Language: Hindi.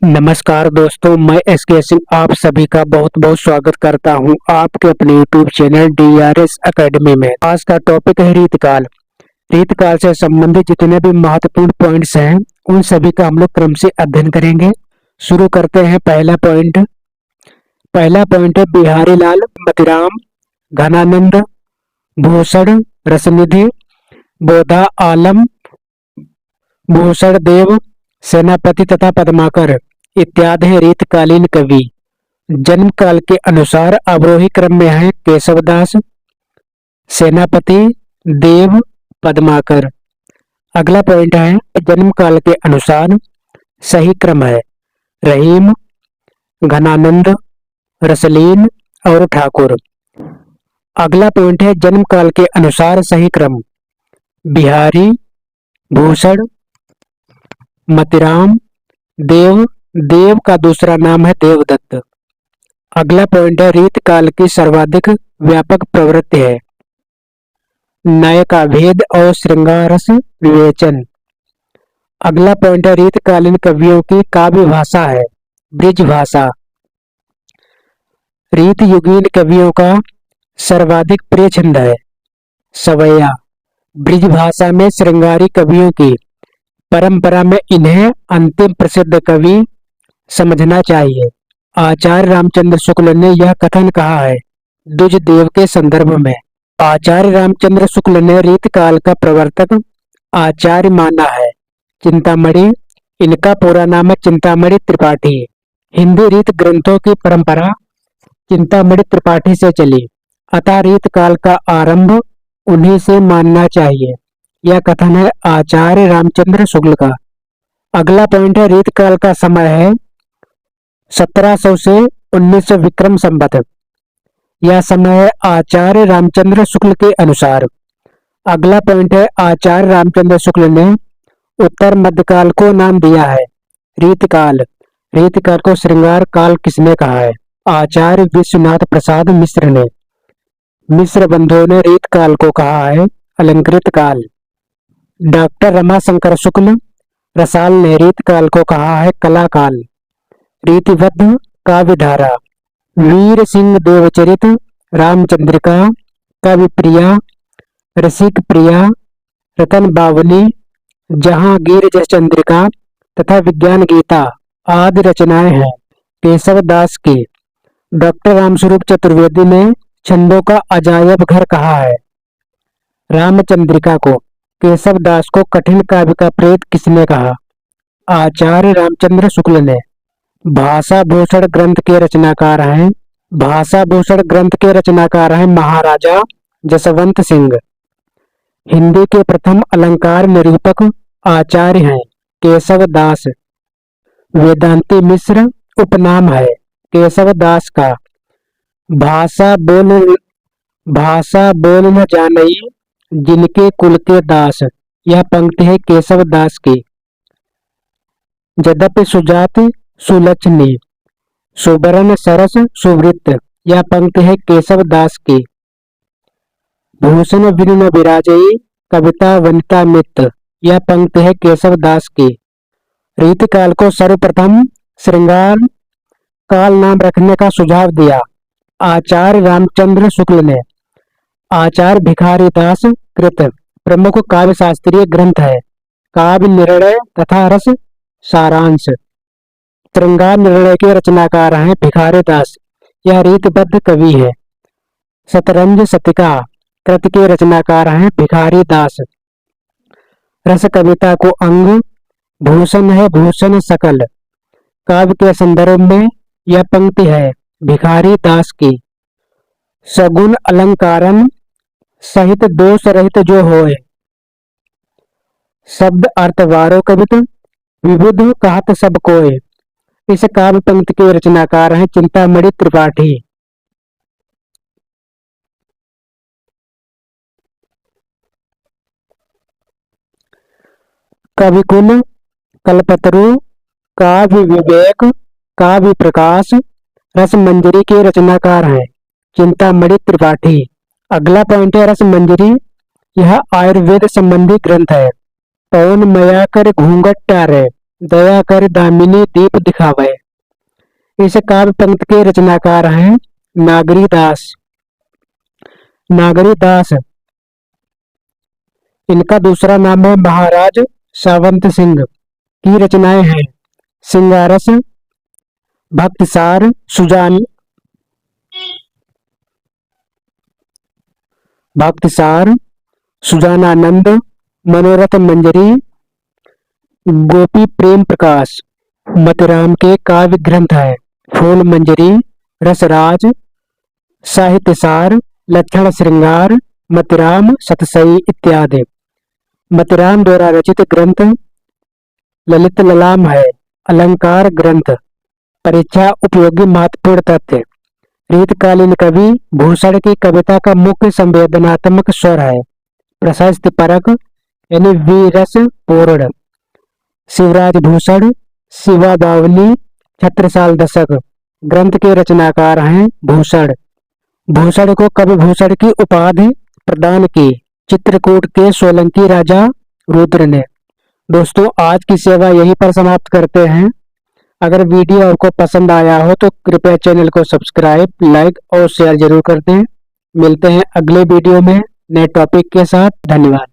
नमस्कार दोस्तों, मैं एसके सिंह आप सभी का बहुत बहुत स्वागत करता हूं आपके अपने यूट्यूब चैनल डीआरएस एकेडमी में। आज का टॉपिक है रीतकाल। रीतकाल से संबंधित जितने भी महत्वपूर्ण पॉइंट्स हैं उन सभी का हम लोग क्रम से अध्ययन करेंगे। शुरू करते हैं। पहला पॉइंट है बिहारी लाल मोतीराम घनानंद भूषण रसनिधि बोधा आलम भूषण देव सेनापति तथा पद्माकर इत्यादि हैं रीतकालीन कवि। जन्म काल के अनुसार अवरोही क्रम में है केशवदास, सेनापति, देव, पद्माकर। अगला पॉइंट है जन्म काल के अनुसार सही क्रम है रहीम, घनानंद, रसलीन और ठाकुर। अगला पॉइंट है जन्म काल के अनुसार सही क्रम बिहारी, भूषण, मोतीराम, देव। देव का दूसरा नाम है देवदत्त। अगला पॉइंट है रीतकाल की सर्वाधिक व्यापक प्रवृत्ति है नय का भेद और श्रृंगार रस विवेचन। अगला पॉइंट है रीतकालीन कवियों की काव्य भाषा है ब्रिज भाषा। रीत युगीन कवियों का सर्वाधिक प्रिय छंद है सवैया। ब्रिज भाषा में श्रृंगारी कवियों की परंपरा में इन्हें अंतिम प्रसिद्ध कवि समझना चाहिए। आचार्य रामचंद्र शुक्ल ने यह कथन कहा है द्विज देव के संदर्भ में। आचार्य रामचंद्र शुक्ल ने रीतकाल का प्रवर्तक आचार्य माना है चिंतामणि। इनका पूरा नाम है चिंतामणि त्रिपाठी। हिंदी रीत ग्रंथों की परंपरा चिंतामणि त्रिपाठी से चली, अतः रीतकाल का आरंभ उन्हीं से मानना चाहिए। यह कथन है आचार्य रामचंद्र शुक्ल का। अगला पॉइंट है रीतकाल का समय है 1700 से 1900 विक्रम संवत। यह समय है आचार्य रामचंद्र शुक्ल के अनुसार। अगला पॉइंट है आचार्य रामचंद्र शुक्ल ने उत्तर मध्यकाल को नाम दिया है रीतकाल। रीतकाल को श्रृंगार काल किसने कहा है? आचार्य विश्वनाथ प्रसाद मिश्र ने। मिश्र बंधुओं ने रीतकाल को कहा है अलंकृत काल। डॉक्टर रमाशंकर शुक्ल रसाल ने रीतकाल को कहा है कला काल। रीतिबद्ध काव्यधारा वीर सिंह देवचरित, रामचंद्रिका, कविप्रिया, रसिक प्रिया, रतन बावली, जहांगीर चंद्रिका तथा विज्ञान गीता आदि रचनाएं हैं केशव दास की। डॉक्टर रामस्वरूप चतुर्वेदी ने छंदों का अजायब घर कहा है रामचंद्रिका को। केशव दास को कठिन काव्य का प्रेत किसने कहा? आचार्य रामचंद्र शुक्ल ने। भाषा भूषण ग्रंथ के रचनाकार हैं महाराजा जसवंत सिंह। हिंदी के प्रथम अलंकार निरूपक आचार्य हैं केशव दास। वेदांती मिश्र उपनाम है केशव दास का। भाषा बोल न जानई जिनके कुल के दास। यह पंक्ति है केशव दास की। यद्यपि सुजाति सुलक्षणी सुबरन सरस सुवृत्त। यह पंक्ति है केशव दास की। भूषण बिनु न विराजई कविता वनिता मित्र। यह पंक्ति है केशव दास की। रीतकाल को सर्वप्रथम श्रृंगार काल नाम रखने का सुझाव दिया आचार्य रामचंद्र शुक्ल ने। आचार्य भिखारी दास कृत प्रमुख काव्य शास्त्रीय ग्रंथ है काव्य निर्णय तथा रस सारांश। श्रृंगार निर्णय के रचनाकार हैं भिखारी दास। यह रीतबद्ध कवि है। शतरंज शतिका कृत के रचनाकार हैं भिखारी दास। रस कविता को अंग भूषण है भूषण सकल। काव्य के संदर्भ में यह पंक्ति है भिखारी दास की। सगुण अलंकारन सहित दोष रहित जो होए शब्द अर्थवारो कवित विबुध कहत सब कोय। इस काव्य पंक्ति के रचनाकार हैं चिंतामणि त्रिपाठी। कविकुल कल्पतरु काव्य विवेक काव्य प्रकाश रस मंजरी के रचनाकार हैं चिंतामणि त्रिपाठी। अगला पॉइंट है रस मंजरी। यह आयुर्वेद संबंधी ग्रंथ है। पवन मया कर घूंघट टारे दया कर दामिनी दीप दिखावे। इस काव्य पंक्ति के रचनाकार हैं नागरी दास। नागरी दास इनका दूसरा नाम है। महाराज सावंत सिंह की रचनाएं हैं सिंगारस, भक्तिसार, सुजानानंद, मनोरथ मंजरी, गोपी प्रेम प्रकाश। मतिराम के काव्य ग्रंथ है फूल मंजरी, रसराज, साहित्यसार, लक्षण श्रृंगार, मतिराम, सतसई इत्यादि। मतिराम द्वारा रचित ग्रंथ ललित ललाम है। अलंकार ग्रंथ, परीक्षा उपयोगी महत्वपूर्ण तथ्य। रीतकालीन कवि भूषण की कविता का मुख्य संवेदनात्मक स्वर है। प्रशस्ति परक यानी वीरस पूर्ण। शिवराज भूषण, शिवा बावली, छत्रसाल दशक ग्रंथ के रचनाकार हैं भूषण। भूषण को कवि भूषण की उपाधि प्रदान की चित्रकूट के सोलंकी राजा रुद्र ने। दोस्तों, आज की सेवा यहीं पर समाप्त करते हैं। अगर वीडियो आपको पसंद आया हो तो कृपया चैनल को सब्सक्राइब, लाइक और शेयर जरूर कर दें। मिलते हैं अगले वीडियो में नए टॉपिक के साथ। धन्यवाद।